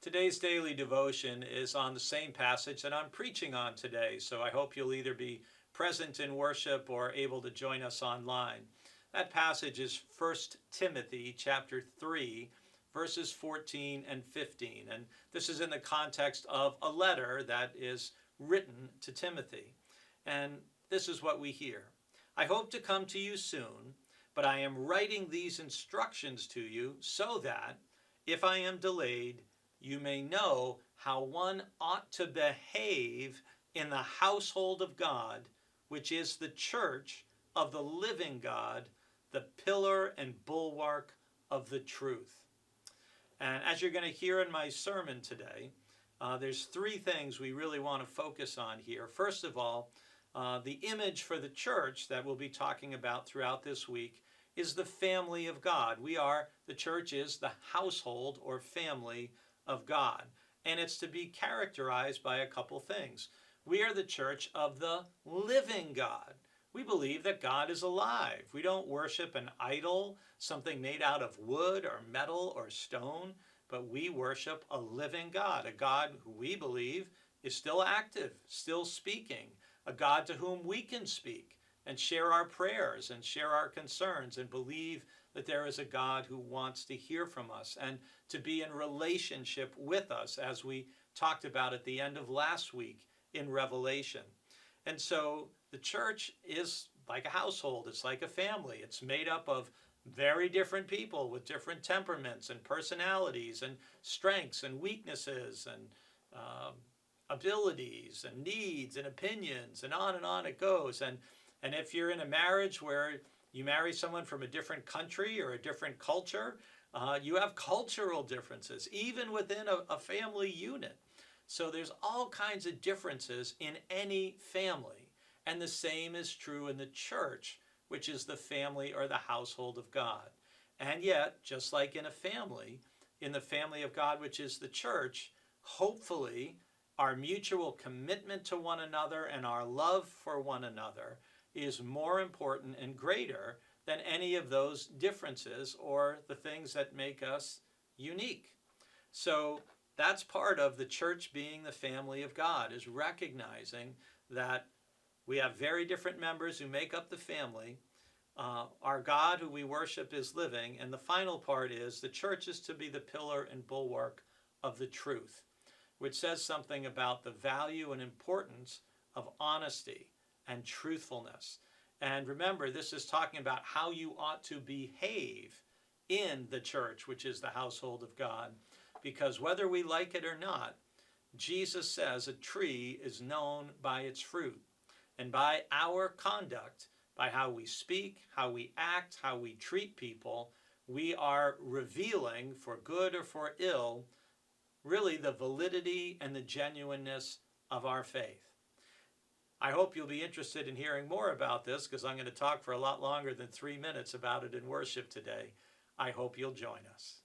Today's daily devotion is on the same passage that I'm preaching on today, so I hope you'll either be present in worship or able to join us online. That passage is 1 Timothy chapter 3, verses 14 and 15, and this is in the context of a letter that is written to Timothy. And this is what we hear. I hope to come to you soon, but I am writing these instructions to you so that, if I am delayed, you may know how one ought to behave in the household of God, which is the church of the living God, the pillar and bulwark of the truth. And as you're going to hear in my sermon today, there's three things we really want to focus on here. First of all, the image for the church that we'll be talking about throughout this week is the family of God. The church is the household or family of God. And it's to be characterized by a couple things. We are the church of the living God. We believe that God is alive. We don't worship an idol, something made out of wood or metal or stone, but we worship a living God, a God who we believe is still active, still speaking, a God to whom we can speak and share our prayers and share our concerns and believe that there is a God who wants to hear from us and to be in relationship with us, as we talked about at the end of last week in Revelation. And so the church is like a household. It's like a family. It's made up of very different people with different temperaments and personalities and strengths and weaknesses and abilities and needs and opinions, and on it goes. And if you're in a marriage where you marry someone from a different country or a different culture, you have cultural differences, even within a family unit. So there's all kinds of differences in any family. And the same is true in the church, which is the family or the household of God. And yet, just like in a family, in the family of God, which is the church, hopefully our mutual commitment to one another and our love for one another is more important and greater than any of those differences or the things that make us unique. So that's part of the church being the family of God, is recognizing that we have very different members who make up the family. Our God who we worship is living. And the final part is the church is to be the pillar and bulwark of the truth, which says something about the value and importance of honesty and truthfulness. And remember, this is talking about how you ought to behave in the church, which is the household of God. Because whether we like it or not, Jesus says a tree is known by its fruit. And by our conduct, by how we speak, how we act, how we treat people, we are revealing, for good or for ill, really the validity and the genuineness of our faith. I hope you'll be interested in hearing more about this, because I'm going to talk for a lot longer than 3 minutes about it in worship today. I hope you'll join us.